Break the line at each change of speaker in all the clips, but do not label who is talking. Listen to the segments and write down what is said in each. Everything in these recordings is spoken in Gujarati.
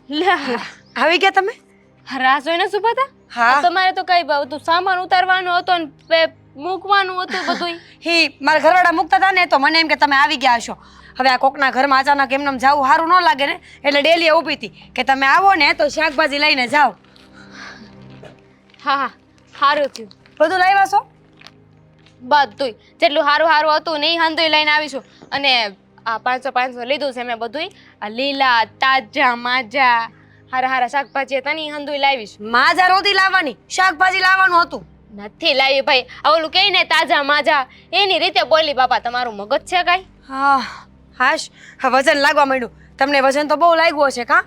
લે
આવી ગયા તમે?
રાહ જોઈને શું પતા?
હા.
તમારે તો કઈ બધું સામાન ઉતારવાનો હતો ને મૂકવાનું હતું બધું.
મારા ઘરવાળા મૂકતા હતા ને તો મને એમ કે તમે આવી ગયા હશો. હવે આ કોકના ઘરમાં અચાનક એમને જાવું સારું ન લાગે ને, એટલે ડેલી ઊભી હતી કે તમે આવો ને તો શાકભાજી લઈને જાઓ.
હા સારું થયું.
બધું લાવ્યા છો?
બધુંય જેટલું સારું સારું હતું ને એ હંધુય લઈને આવીશું. અને આ 500 લીધું છે મેં બધુંય. આ લીલા તાજા માજા હારા હારા શાકભાજી હતા ને એ હંધુય લાવીશ.
માજા નહોતી લાવવાની, શાકભાજી લાવવાનું હતું.
નથી લાવી ભાઈ. આ ઓલું કહે ને તાજા માજા એની રીતે બોલી. બાપા તમારું મગજ છે કાંઈ?
હા હાશ, હા વજન લાગવા માંડ્યું. તમને વજન તો બહુ લાગ્યું હશે કાં?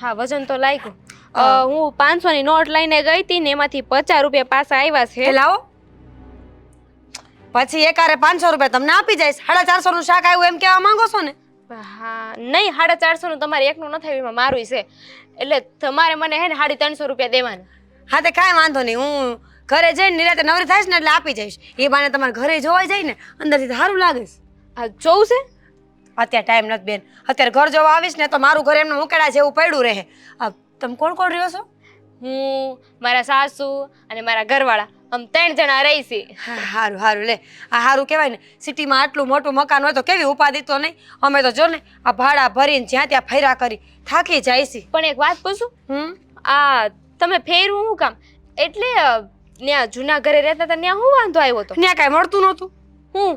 હા વજન તો લાગ્યું. હું 500 ની નોટ લઈને ગઈ હતી ને એમાંથી 50 રૂપિયા પાછા આવ્યા છે.
એ લાવો. પછી એકારે 500 રૂપિયા તમને આપી જઈશ. 450 નું શાક આવ્યું એમ કહેવા માંગો છો ને?
હા નહીં 450 નું તમારે એકનું નથી આવ્યું, એમાં મારું છે. એટલે તમારે મને હે ને 350 રૂપિયા દેવાના.
હા તે કાંઈ વાંધો નહીં, હું ઘરે જઈને નિરાતે નવરી થાઈશ ને એટલે આપી જઈશ. એ બાને તમારે ઘરે જોવાઈ જાય ને અંદરથી તો સારું લાગે છે.
હા જોવું છે?
અત્યારે ટાઈમ નથી બેન. અત્યારે ઘર જોવા આવીશ ને તો મારું ઘર એમને ઉકેડા જેવું પડ્યું રહે. તમે કોણ કોણ રહ્યો છો?
હું, મારા સાસુ અને મારા ઘરવાળા આમ 3 જણા રહી છીએ.
સારું સારું લે, આ સારું કહેવાય ને. સિટીમાં આટલું મોટું મકાન હોય તો કેવી ઉપાધિ તો નહીં. અમે તો જો ને આ ભાડા ભરીને જ્યાં ત્યાં ફર્યા કરી થાકી જાય છે.
પણ એક વાત પૂછું? આ તમે ફેરવું શું કામ? એટલે ત્યાં જૂના ઘરે રહેતા હતા ત્યાં શું વાંધો આવ્યો હતો?
ત્યાં કાંઈ મળતું નહોતું.
હું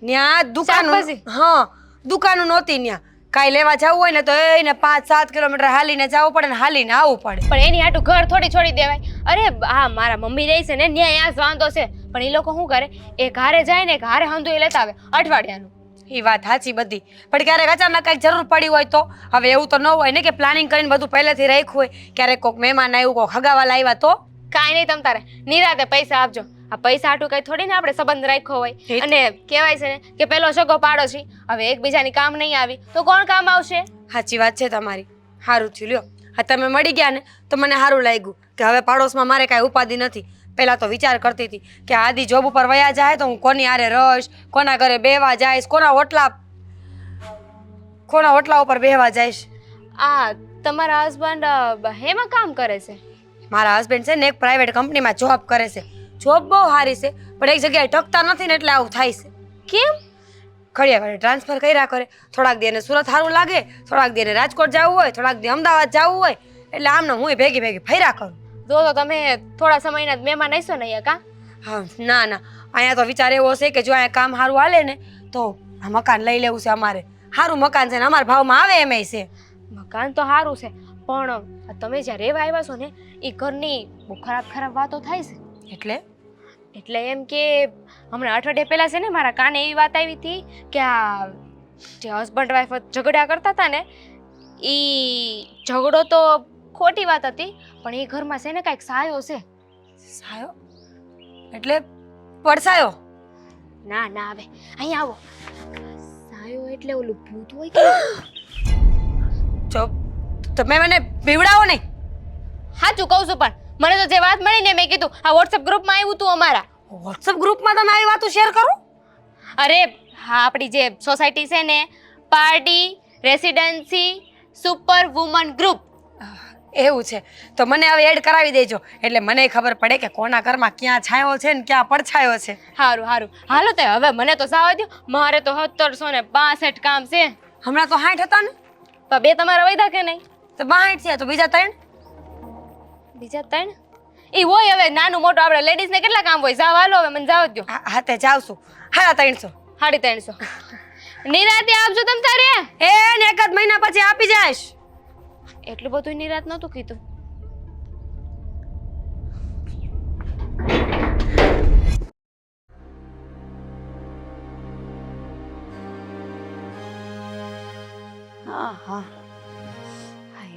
ત્યાં દુકાનો,
શાકભાજી?
હા દુકાનો નહોતી ત્યાં. કાંઈ લેવા જવું હોય ને તો એને 5-7 કિલોમીટર હાલીને જવું પડે ને હાલીને આવવું પડે.
પણ એની હાટું ઘર થોડી છોડી દેવાય. અરે હા મારા મમ્મી રહી છે ને ત્યાં વાંધો છે. પણ એ લોકો શું કરે, એક હારે જાય ને એક હારે હંધુ એ લેતા આવે અઠવાડિયાનું.
એ વાત સાચી બધી, પણ ક્યારેક અચાનક કંઈક જરૂર પડી હોય તો? હવે એવું તો ન હોય ને કે પ્લાનિંગ કરીને બધું પહેલેથી રાખ્યું હોય. ક્યારેક કોઈક મહેમાન આવ્યું, કોઈક હગાવાલા આવ્યા તો?
કાંઈ નહીં તમ તારે નિરાતે પૈસા આપજો. આ પૈસા હાટું કઈ થોડી ને આપણે સંબંધ રાખ્યો હોય. અને કહેવાય છે ને કે પેલો સગો પાડોશી. હવે એકબીજાની કામ નહીં આવી તો કોણ કામ આવશે?
સાચી વાત છે તમારી. સારું થયું લ્યો, હા તમે મળી ગયા ને તો મને સારું લાગ્યું કે હવે પાડોશમાં મારે કાંઈ ઉપાધિ નથી. પહેલાં તો વિચાર કરતી હતી કે આદિ જોબ ઉપર વયા જાય તો હું કોની હારે રહીશ, કોના ઘરે બેહવા જઈશ, કોના ઓટલા ઉપર બેહવા જઈશ.
આ તમારા હસબન્ડ હેમાં કામ કરે છે?
મારા હસબન્ડ છે ને એક પ્રાઇવેટ કંપનીમાં જોબ કરે છે. જોબ બહુ સારી છે પણ એક જગ્યાએ ટકતા નથી ને એટલે આવું થાય છે.
કેમ?
ઘડિયા ઘડી ટ્રાન્સફર કર્યા કરે. થોડાક દી એને સુરત સારું લાગે, થોડાક દી એને રાજકોટ જવું હોય, થોડાક દી અમદાવાદ જવું હોય, એટલે આમને હું ભેગી ભેગી ફર્યા કરું.
તો તમે થોડા સમયના જ મહેમાન હશો ને અહીંયા કાં?
હા ના ના, અહીંયા તો વિચાર એવો છે કે જો અહીંયા કામ સારું હાલે ને તો આ મકાન લઈ લેવું છે અમારે. સારું મકાન છે ને અમારા ભાવમાં આવે એમ છે.
મકાન તો સારું છે પણ તમે જ્યાં રહેવા આવ્યા છો ને એ ઘરની બહુ ખરાબ વાતો થાય છે. એટલે એમ કે હમણાં અઠવાડિયા પહેલા છે ને મારા કાને એવી વાત આવી હતી કે આ જે હસબન્ડ વાઈફ ઝઘડા કરતા હતા ને એ ઝઘડો તો ખોટી વાત હતી પણ એ ઘરમાં છે ને કાંઈક સાયો છે.
સાયો એટલે પડસાયો?
ના ના આવે અહીંયા આવો. સાયો એટલે ઓલું ભૂત હોય કે?
જો તમે મને બીવડાવો નહીં.
સાચું કહું છું પણ મને તો જે વાત મળી ને મેં કીધું આ વોટ્સએપ ગ્રુપમાં આવ્યું તું અમારા.
વોટ્સએપ ગ્રુપમાં તમે આવી વાતો શેર કરો?
અરે હા આપણી જે સોસાયટી છે ને party residency super woman group
એવું છે તો મને હવે એડ કરાવી દેજો એટલે મને ખબર પડે કે કોના ઘરમાં ક્યાં છાયો છે ને ક્યાં પડછાયો છે.
સારું હાલો તે હવે મને તો સાવ દો. મારે તો 1765 કામ છે.
હમણાં તો 60 હતા ને?
તો 2 તમારા વૈધા કે નહીં?
તો 62 થયા તો બીજા 3?
બીજા 3 ઈ હોય. હવે નાનું મોટું આપણે લેડીઝ ને કેટલા કામ હોય. જાવ હાલો હવે મને જાવ દો.
હા તે જાવશું. 350.
350 નિરાતે આપજો તમ તારે.
ને 1 મહિના પછી આપી જઈશ.
એટલું બધું નિરાત નહોતું કીધું.
હા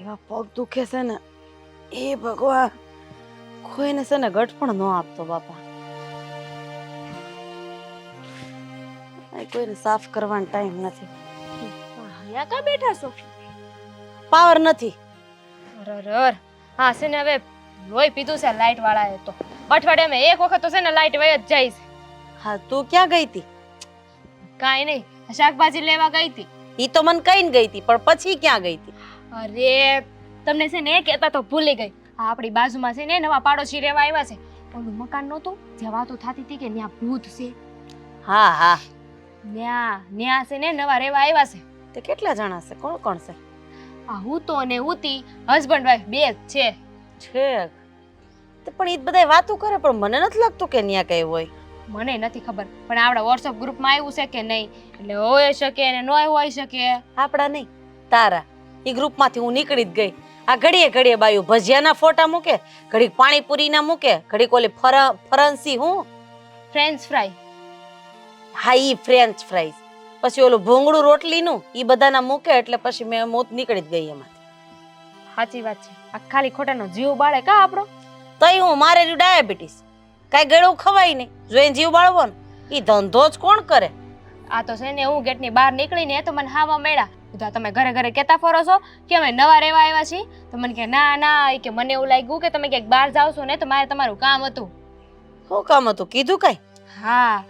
એવા પગ દુખે છે ને એ ભગવાન કોઈને છે ને ગટ પણ ન આપતો બાપા. કોઈને સાફ કરવાનો ટાઈમ નથી.
અહીંયા કા બેઠા છો?
પાવર નથી.
અરર હા છે ને હવે લોહી પીધું છે લાઈટ વાળાએ તો. અઠવાડિયામાં એક વખત તો છે ને લાઈટ વહી જ જાય છે.
હા તું ક્યાં ગઈ હતી?
કાંઈ નહીં શાકભાજી લેવા ગઈ હતી.
ઈ તો મને કહીને ગઈ હતી પણ પછી ક્યાં ગઈ હતી?
અરે તમને છે ને એ કહેતા તો ભૂલી ગઈ. આ આપણી બાજુમાં છે ને નવા પાડોશી રહેવા આવ્યા છે. ઓલું મકાન નહોતું જ્યાં વાતો થતી હતી કે ત્યાં ભૂત છે.
હા હા
ન્યા છે ને નવા રહેવા આવ્યા છે.
તે કેટલા જણા છે? કોણ કોણ છે?
આ હું તો અને હુતી હસબન્ડ વાઈફ બે જ છે.
છેક તે પણ ઈ બધા વાતો કરે, પણ મને નથી લાગતું કે ન્યા કઈ હોય.
મને નથી ખબર પણ આપણા વોટ્સઅપ ગ્રુપમાં આવ્યું છે કે નહીં, એટલે હોઈ શકે ને ન હોઈ શકે.
આપડા નહીં, તારા ઈ ગ્રુપમાંથી હું નીકળી જ ગઈ. આ ઘડીએ ઘડીએ બાયું ભજીયાના ફોટા મૂકે, ઘડીક પાણીપુરીના મૂકે, ઘડીક ઓલી ફરંસી હું
ફ્રેન્ચ ફ્રાય.
હા ઈ ફ્રેન્ચ ફ્રાઈઝ, પછી ઓલું ભૂંગળું રોટલીનું ઈ બધાના મૂકે, એટલે પછી મેં મોત નીકળી જ ગઈ એમાંથી.
સાચી વાત છે. આ ખાલી ખોટાનો જીવ બાળે કા આપણો.
તઈ હું મારે રહ્યું ડાયાબિટીસ, કાંઈ ગળું ખવાય નહીં, જોઈને જીવ બાળવો ને ઈ ધંધો જ કોણ કરે?
આ તો છે ને હું ગેટની બહાર નીકળીને તો મને હાવા મળ્યા. કીધું તમે ઘરે ઘરે કહેતા ફરો છો કે અમે નવા રહેવા આવ્યા છીએ? તો મને કે ના ના, કે મને એવું લાગ્યું કે તમે ક્યાંક બહાર જાવ છો ને તો મારે તમારું કામ હતું.
શું કામ હતું કીધું કાંઈ?
હા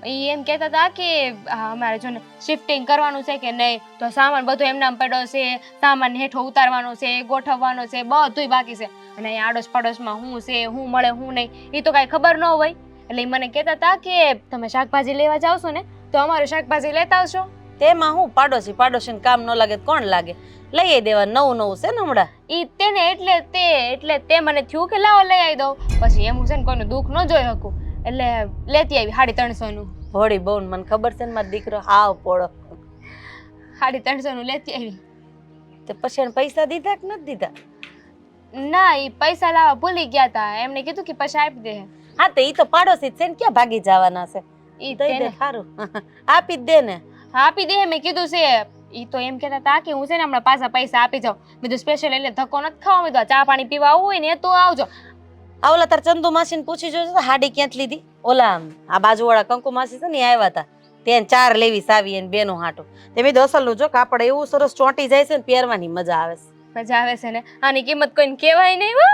એ એમ કહેતા હતા કે અમારે જો ને શિફ્ટિંગ કરવાનું છે કે નહીં, તો સામાન બધું એમનામ પડ્યો છે, સામાન હેઠો ઉતારવાનો છે, ગોઠવવાનો છે, બધુંય બાકી છે. અને અહીંયા આડોશ પડોશમાં શું છે, શું મળે શું નહીં એ તો કાંઈ ખબર ન હોય. એટલે મને કહેતા હતા કે તમે શાકભાજી લેવા જાવ છો ને તો અમારું શાકભાજી લેતા આવશો.
તેમાં હું પાડોશીને કામ ન લાગે તો કોણ લાગે? લઈ દેવા, નવું નવું છે ને હમણાં.
ઈ તેને એટલે તે મને થયું કે લાવો લઈ આવી દઉં. પછી એમ હું છે ને કોઈનું દુઃખ ન જોઈ શકું એટલે લેતી આવી 350 નું.
ભોળી બહુ મને ખબર છે ને, મારો દીકરો હાવ પોળો.
350 નું લેતી આવી.
તે પછી એને પૈસા દીધા કે નથી દીધા?
ના એ પૈસા લાવવા ભૂલી ગયા હતા. એમને કીધું કે પછી આપી દે.
હા તો ઈ તો પાડોશી જ છે ને, ક્યાં ભાગી જવાના છે?
ઈ
દઈ દે,
તેને
સારું આપી જ દે ને.
આપી દે મેં કીધું છે. ઈ તો એમ કહેતા હતા કે હું છે ને હમણાં પાછા પૈસા આપી જાઉં. મેં તો સ્પેશિયલ એટલે ધક્કો નથી ખાવા. મેં તો ચા પાણી પીવા આવવું હોય ને તો આવજો.
આ ઓલા તાર ચંદુ માસીને પૂછી જોજો હાડી ક્યાંથી લીધી. ઓલા આ બાજુવાળા કંકુ માસી છે ને આવ્યા હતા, ત્યાં 4 લેવી સાવી એને બેનો હાટો. તે મેં અસલનું જો કાપડ એવું સરસ ચોંટી જાય છે ને, પહેરવાની મજા આવે છે.
મજા આવે છે ને. આની કિંમત કોઈને કહેવાય નહીં હો.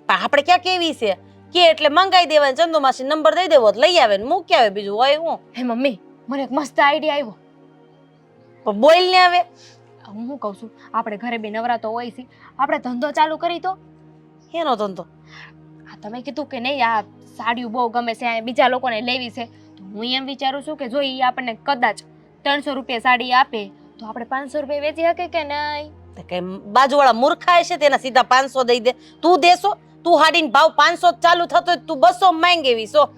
પણ આપણે ક્યાં કેવી છે કે એટલે મંગાઈ દેવાની, ચંદુ માસી નંબર દઈ દેવો લઈ આવે ને મૂકી આવે, બીજું હોય હું.
હે મમ્મી મને એક મસ્ત આઈડિયા આવ્યો.
પણ બોલ ને આવે.
હું શું કહું છું, આપણે ઘરે બી નવરા તો હોય છે, આપણે ધંધો ચાલુ કરી તો.
એનો ધંધો?
આ તમે કીધું કે નહીં આ સાડીઓ બહુ ગમે છે, બીજા લોકોને લેવી છે, તો હું એમ વિચારું છું કે જો એ આપણને કદાચ 300 રૂપિયા સાડી આપે તો આપણે 500 રૂપિયા વેચી શકે કે નહીં?
કઈ બાજુવાળા મૂર્ખા છે તેના સીધા 500 દઈ દે. તું દેશો? તું હાડીને ભાવ 500 ચાલુ થતો તું 200 માંગે વીસો.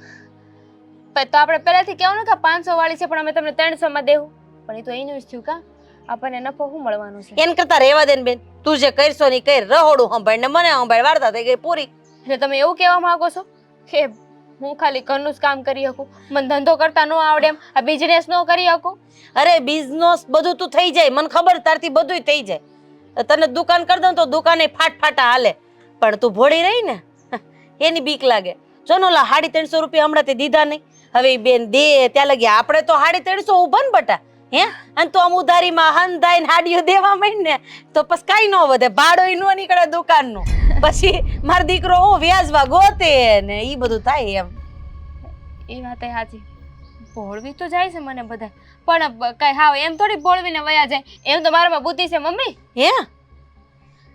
તો આપણે પહેલાથી કહેવાનું કે 500 વાળી છે પણ અમે તમને 300 માં દેવું. પણ એ તો એનું જ થયું કા, આપણને નફો શું મળવાનું છે?
એન કરતા રહેવા દે ને બેન, તું જે કરશો ની કર, રહોડું સંભાળ ને મને સંભાળ, વાર્તા થઈ ગઈ પૂરી.
એટલે તમે એવું કહેવા માંગો છો કે હું ખાલી ઘરનું જ કામ કરી શકું, મને ધંધો કરતા ન આવડે, એમ આ બિઝનેસ ન કરી શકું?
અરે બિઝનેસ બધું તું થઈ જાય, મને ખબર તારથી બધુંય થઈ જાય. તને દુકાન કરી દઉં તો દુકાને ફાટા હાલે, પણ તું ભોળી રહી ને એની બીક લાગે. જો નો 350 રૂપિયા હમણાં તે દીધા નહીં, હવે ઈ બેન દે ત્યાં લગી આપણે તો 350 ઉભા ને બટા. હે અને તો આમ ઉધારીમાં હંધાઈ ને હાડીઓ દેવા માંડ ને તો પછી કાંઈ ન વધે, ભાડોય ન નીકળે દુકાનનું. પછી મારો દીકરો હું વ્યાજવા ગોતે ને ઈ બધું થાય એમ.
એ વાત સાચી, ભોળવી તો જાય છે મને બધા, પણ કઈ હાવ એમ થોડી ભોળવીને વયા જાય. એમ તો મારામાં બુદ્ધિ છે મમ્મી.
હે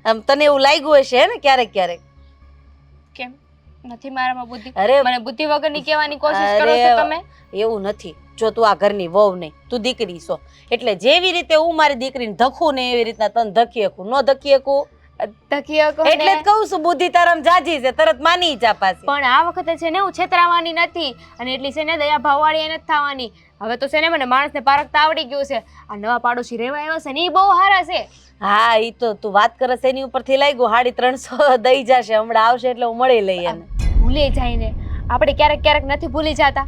આમ તને એવું લાગ્યું હશે હે ને ક્યારેક ક્યારેક?
કેમ નથી મારામાં બુદ્ધિ?
અરે
મને બુદ્ધિ વગરની કહેવાની કોશિશ કરો છો તમે.
એવું નથી, જો તું આ ઘરની વહુ નહીં, તું દીકરી છો, એટલે જેવી રીતે હું મારી દીકરીને ધખું ને એવી રીતના તને ધકી શકું. ન ધકી શકું એટલે જ કહું છું બુદ્ધિ તારામાં જાજી છે, તરત માની જા પાછી.
પણ આ વખતે છે ને હું છેતરાવાની નથી, અને એટલી છે ને દયા ભાવવાળી નથી થવાની. હવે તો છે ને મને માણસને પારખતા આવડી ગયું છે. આ નવા પાડોશી રહેવા આવ્યો છે ને એ બહુ સારા છે.
હા ઈ તો તું વાત કરે છે એની ઉપરથી લાગ્યું 350 દઈ જશે, હમણાં આવશે એટલે હું મળી લઈ એને.
ભૂલી જાય ને આપણે ક્યારેક ક્યારેક નથી ભૂલી જતા.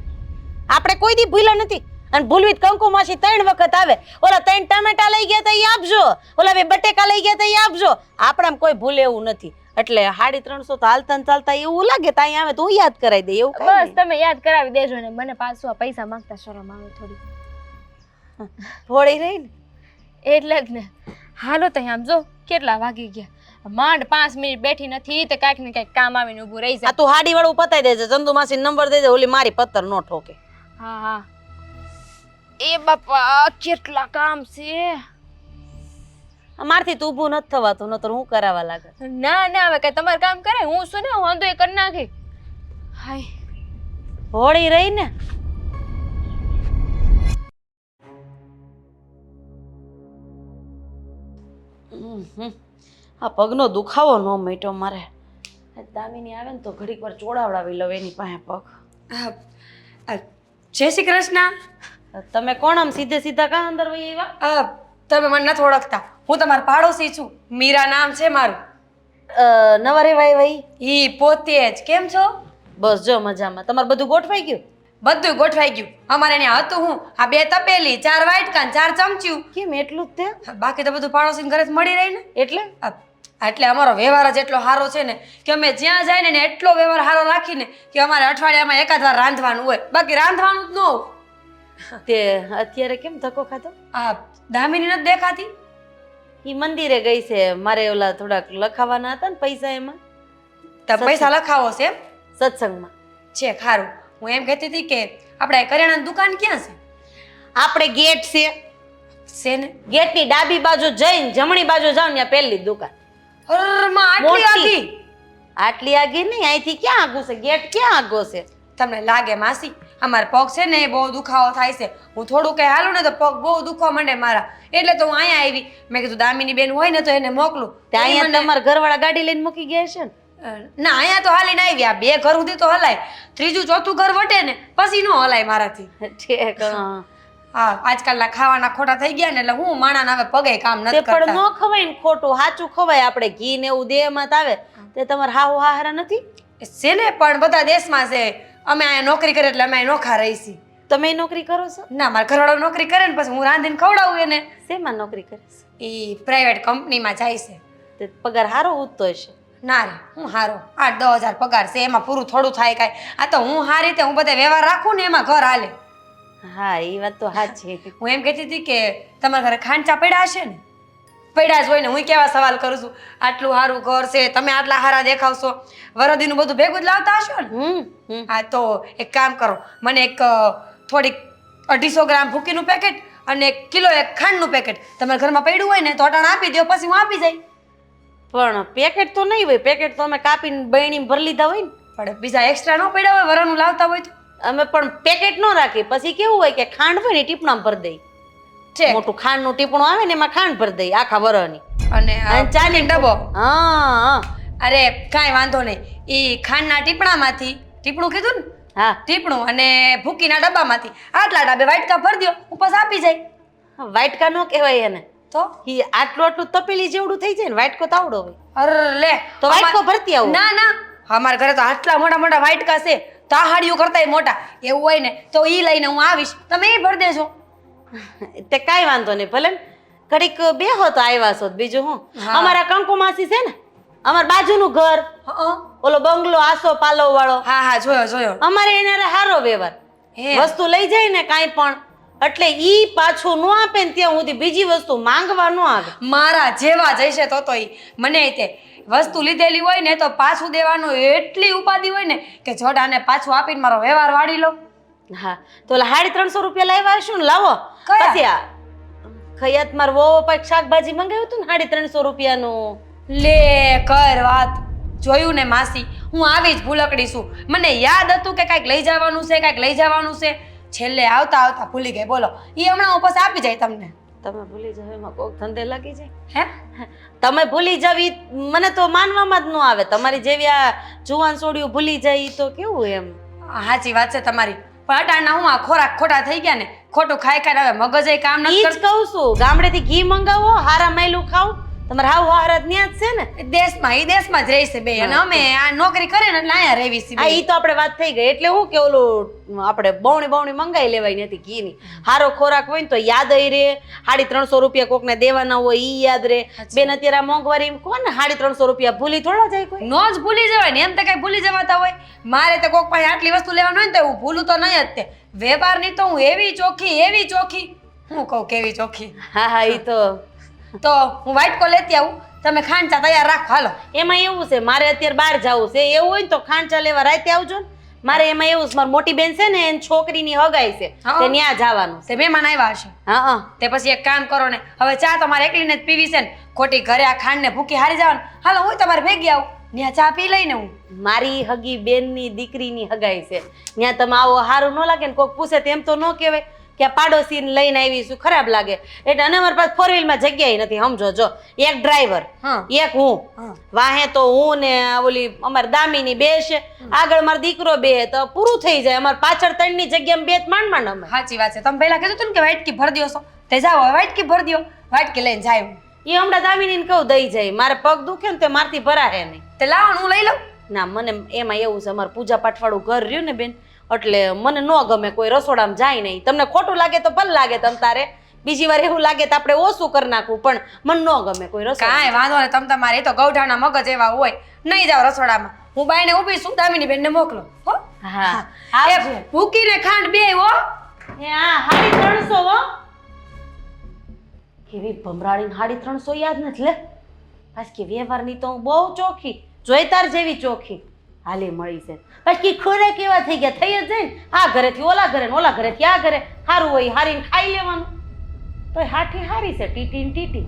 આપણે કોઈ દી ભૂલ્યા નથી, અને ભૂલવી કંકુ માસી 3 વખત આવે. ઓલા 3 ટમેટા લઈ ગયા તા ઈ આપજો, ઓલા 2 બટેકા લઈ ગયા તા ઈ આપજો. આપણામાં કોઈ ભૂલે એવું નથી, એટલે 350 તો હાલતા ને ચાલતા એવું લાગે તો અહીં આવે તો હું યાદ કરાવી દે. એવું
બસ તમે યાદ કરાવી દેજો ને, મને પાછું આ પૈસા માંગતા શરમ આવે થોડી.
ભોળી રહી ને
એટલે જ ને. હાલો તો આમ જો કેટલા વાગી ગયા, માંડ 5 મિનિટ બેઠી નથી તે કાંઈક ને કાંઈક કામ આવીને ઊભું રહી જાય.
આ તું હાડી વાળું પતાઈ દેજે, ચંદુ માસી નંબર દેજે, ઓલી મારી પત્તર નો ઠોકે.
હા હા. એ બાપા કેટલા કામ છે.
મારથી તો ઊભું નથી થવાતું, નતર હું કરાવવા લાગે.
ના ના, હવે કઈ તમારે કામ કરે, હું શું ને વાંધો એ કરી નાખી. હાય
હોળી રહી ને. આ પગનો દુખાવો ન મટ્યો મારે. દામિની આવે ને તો ઘડીક વાર ચોડાવડાવી લઉં એની પાસે પગ.
જય શ્રી કૃષ્ણ.
તમે કોણ આમ સીધે સીધા કાં અંદર વહી આવ્યા?
તમે મને નથી ઓળખતા, હું તમારા પાડોશી છું, મીરા નામ છે મારું.
નવા રેવાય વહી?
ઈ પોતે જ. કેમ છો?
બસ જો મજામાં. તમારે બધું ગોઠવાઈ ગયું?
બધું ગોઠવાઈ ગયું. અમારે ત્યાં હતું હું આ 2 તપેલી, 4 વાટકા, 4 ચમચિયું.
કેમ એટલું જ તે?
બાકી તો બધું પાડોશી ઘરે મળી રહી ને.
એટલે
એટલે અમારો વ્યવહાર જ એટલો સારો છે ને કે અમે જ્યાં જાય ને એટલો વ્યવહાર સારો રાખીને કે અમારે અઠવાડિયામાં એકાદ વાર રાંધવાનું હોય, બાકી રાંધવાનું જ ન હોય.
તે અત્યારે કેમ ધક્કો ખાધો?
આ દામિની નથી દેખાતી?
ઈ મંદિરે ગઈ છે. મારે ઓલા થોડાક લખાવાના હતા ને પૈસા, એમાં
તો પૈસા લખાવો છે એમ?
સત્સંગમાં
છે ખારું. હું એમ કહેતી હતી કે આપણે કરિયાણાની દુકાન ક્યાં છે?
આપણે ગેટ છે,
ને
ગેટની ડાબી બાજુ જઈને જમણી બાજુ જાવ ને ત્યાં પહેલી દુકાન.
આટલી
મોટી.
આગી?
આટલી આગી નહીં, અહીંથી ક્યાં આગું છે? ગેટ ક્યાં આગો છે?
તમને લાગે માસી અમારા પગ છે ને એ બહુ દુખાવો થાય છે, હું થોડું કઈ હાલું ને તો પગ બહુ દુખવા માંડે મારા, એટલે તો હું અહીંયા આવી. મેં કીધું દામિની બેન હોય ને તો એને મોકલું.
તે અહીંયા તમારા ઘરવાળા ગાડી લઈને મૂકી ગયા છે ને?
ના, અહીંયા તો હાલીને આવી. આ 2 ઘર સુધી તો હલાય, 3જું 4થું ઘર વટે ને પછી નો હલાય મારાથી.
ઠીક. હા,
હા, આજકાલના ખાવાના ખોટા થઈ ગયા ને એટલે હું માણાના હવે પગે કામ નથી
તે પણ
કરતા.
ન ખવાય ને ખોટું, સાચું ખવાય. આપણે ઘી ને એવું દેહમાં આવે તે તમારે હાવ હારા નથી.
છે ને, પણ બધા દેશમાં છે, અમે અહીંયા નોકરી કરીએ એટલે અમે અહીંયા નોખા રહી છીએ.
તમે નોકરી કરો છો?
ના, મારા ઘરવાળો નોકરી કરે ને પછી હું રાંધીને ખવડાવું એને.
શેમાં નોકરી કરે છે?
એ પ્રાઇવેટ કંપનીમાં જાય છે.
તે પગાર સારો ઉઠતો હશે.
ના રે, હું હારો 8-10 હજાર પગાર છે, એમાં પૂરું થોડું થાય કાંઈ. આ તો હું હારી રીતે હું બધા વ્યવહાર રાખું ને એમાં ઘર હાલે.
હા, એ વાત તો સાચી.
હું એમ કહેતી હતી કે તમારા ઘરે ખાંચા પડ્યા હશે ને? પડ્યા જ હોય ને, હું કેવા સવાલ કરું છું. આટલું સારું ઘર છે, તમે આટલા સારા દેખાવશો, વરદીનું બધું ભેગું જ લાવતા હશો ને? હા, તો એક કામ કરો, મને એક થોડીક 250 ગ્રામ ભૂકીનું પેકેટ અને 1 કિલો ખાંડનું પેકેટ તમારા ઘરમાં પડ્યું હોય ને તો અટાણ આપી દો, પછી હું આપી જાય.
પણ પેકેટ તો નહીં હોય. પેકેટ તો અમે કાપીને બહેણી ભરી લીધા હોય ને.
પણ બીજા એક્સ્ટ્રા ન પડ્યા હોય વરાનું લાવતા હોય તો?
અમે પણ પેકેટ ન રાખીએ. પછી કેવું હોય કે ખાંડ હોય ને ટીપણામાં ભરી દઈ.
છે
મોટું ખાંડનું ટીપણું આવે ને એમાં ખાંડ ભરી દઈ આખા વરની.
અને
ચાની
ડબ્બો.
હા.
અરે કાંઈ વાંધો નહીં, ઈ ખાંડના ટીપણામાંથી, ટીપણું કીધું ને?
હા,
ટીપણું અને ભૂકીના ડબ્બામાંથી આટલા ડાબે વાટકા ભરી દો, ઉપસ આપી જાય.
વાટકા નો કહેવાય એને.
તો
ઈ આટલું આટલું તપેલી જેવડું થઈ જાય ને, વાટકો તાવડો હોય.
અરે લે,
તો વાટકો ભરતી આવું.
ના ના, અમારા ઘરે તો આટલા મોટા મોટા વાટકા છે, તાહાડીઓ કરતાય મોટા. એવું હોય ને તો ઈ લઈને હું આવીશ, તમે એ ભરી દેજો.
તે કાંઈ વાંધો નહીં, ભલે ને ઘડીક બેહો તો આવ્યા છો. બીજું હું, અમારા કંકુ માસી છે ને, અમારા બાજુનું ઘર, ઓલો બંગલો આસો પાલવ વાળો.
હા હા, જોયો જોયો.
અમારે એને હારો વ્યવહાર. વસ્તુ લઈ જાય ને કાંઈ પણ, એટલે ઈ પાછું ન આપે ને ત્યાં સુધી બીજી વસ્તુ માંગવા ન આવે.
મારા જેવા જઈશે તો ઈ મને તે વસ્તુ લીધેલી હોય ને તો પાછું દેવાનું એટલી ઉપાધિ હોય ને કે જોડાને પાછું આપીને મારો વ્યવહાર વાળી લો.
હા, તો 350 રૂપિયા લાવ્યા હશું ને, લાવો. પછી આ ખયાત માર વો પાક શાકભાજી મંગાવ્યું હતું ને 350 રૂપિયાનું.
લે કર વાત. જોયું ને માસી, હું આવી જ ભૂલકડી છું. મને યાદ હતું કે કાંઈક લઈ જવાનું છે, કાંઈક લઈ જવાનું છે, છેલ્લે આવતા આવતા ભૂલી ગઈ. બોલો, ઈ હમણાં હું પછી આપી જાય તમને.
તમે ભૂલી જાવ એમાં કોક ધંધે લાગી જાય.
હે,
તમે ભૂલી જાવ ઈ મને તો માનવામાં જ ન આવે. તમારી જેવી આ જુવાન સોડિયું ભૂલી જાય ઈ તો કેવું એમ.
સાચી વાત છે તમારી, પણ અટાણના હું આ ખોરાક ખોટા થઈ ગયા ને, ખોટું ખાઈ ખાઈ હવે મગજે કામ નથી
ઈ જ કહું છું, ગામડેથી ઘી મંગાવો, હારા માયલું ખાવ. તમારે હાવ હારા જ ન્યા જ છે ને.
દેશમાં ઈ દેશમાં જ રહી છે બે, અને અમે આ નોકરી કરે ને એટલે અહીંયા રહેવી છે.
આ ઈ તો આપણે વાત થઈ ગઈ. એટલે હું કે ઓલું આપણે બવણી મંગાઈ લેવાય નથી ઘીની. હારો ખોરાક હોય ને તો યાદ રહે. 350 રૂપિયા કોકને દેવાના હોય ઈ યાદ રહે. બેન અત્યારે આ મોંઘવારી કોને 350 રૂપિયા ભૂલી થોડા જાય કોઈ?
નો જ ભૂલી જવાય ને, એમ તો કઈ ભૂલી જવાતા હોય. મારે તો કોક પાસે આટલી વસ્તુ લેવાનું હોય ને તો હું ભૂલું તો નહીં જ તે. વેપારની તો હું એવી ચોખ્ખી, હું કહું કેવી ચોખ્ખી.
હા હા, ઈ
તો હું વાટકો લેતી આવું, તમે ખાંચા તૈયાર રાખો. હાલો.
એમાં એવું છે મારે અત્યારે બહાર જવું છે, એવું હોય ને તો ખાંચા લેવા રાતે આવજો ને. મારે એમાં એવું છે, મારી મોટી બેન છે ને એની છોકરીની હગાઈ છે
હા.
તે ન્યા જવાનું છે.
તે મહેમાન આવ્યા હશે
હા હા
તે પછી એક કામ કરો ને, હવે ચા તમારે એકલીને જ પીવી છે ને, ખોટી ઘરે આ ખાંડ ને ભૂખી હારી જવાનું. હાલો હું તમારે ભેગી આવું, ત્યાં ચા પી લઈને હું.
મારી હગી બેનની દીકરીની હગાઈ છે ત્યાં તમે આવો સારું ન લાગે ને કોક પૂછે તેમ તો ન કહેવાય કે આ પાડોશીને લઈને આવી છું, ખરાબ લાગે. એટલે અને અમારી પાસે ફોર વ્હીલમાં જગ્યાએ નથી, સમજો. જો એક ડ્રાઈવર
હા.
એક હું,
હા.
વાહે તો હું ને ઓલી અમારી દામીની બે છે, આગળ મારો દીકરો બે, તો પૂરું થઈ જાય. અમારે પાછળ ત્રણની જગ્યામાં બે જ માંડ અમે.
સાચી વાત છે. તમે પહેલા કીધું હતું ને કે વાટકી ભરી દ્યો છો, તે જાઓ હવે વાટકી ભરી દ્યો, વાટકી લઈને જાય હું.
એ હમણાં દામીનીને કહું દઈ જાય, મારે પગ દુખે ને તે મારથી ભરાય નહીં.
તે લાવો ને હું લઈ લઉં.
ના મને એમાં એવું છે, અમારે પૂજા પાઠવાળું ઘર રહ્યું ને બેન, એટલે મને ન ગમે કોઈ રસોડામાં જાય નહીં. તમને ખોટું લાગે તો ભલે લાગે, તમ તારે બીજી વાર એવું લાગે તો આપણે ઓછું કરી નાખવું, પણ મને ન ગમે કોઈ રસોડા.
કાંઈ વાંધો નહીં, તમ તમારે તો ગૌઢાના મગજ એવા હોય, નહીં જાઓ રસોડામાં. હું બાઈને ઊભી છું, દામિની બેનને મોકલો હો.
હા
એ ભૂકીને ખાંડ બે હો.
એ હા 350 હો. કેવી ભમરાડીને 350 યાદ નથી લે. પાછી વ્યવહારની તો હું બહુ ચોખ્ખી, જોઈતાર જેવી ચોખ્ખી હાલી મળી છે. પછી ખોરે કેવા થઈ ગયા, થઈ જ જાય ને. આ ઘરેથી ઓલા ઘરે ને ઓલા ઘરેથી આ ઘરે, સારું હોય હારીને ખાઈ લેવાનું. તો હાથી હારી છે ટીટી ને ટીટી.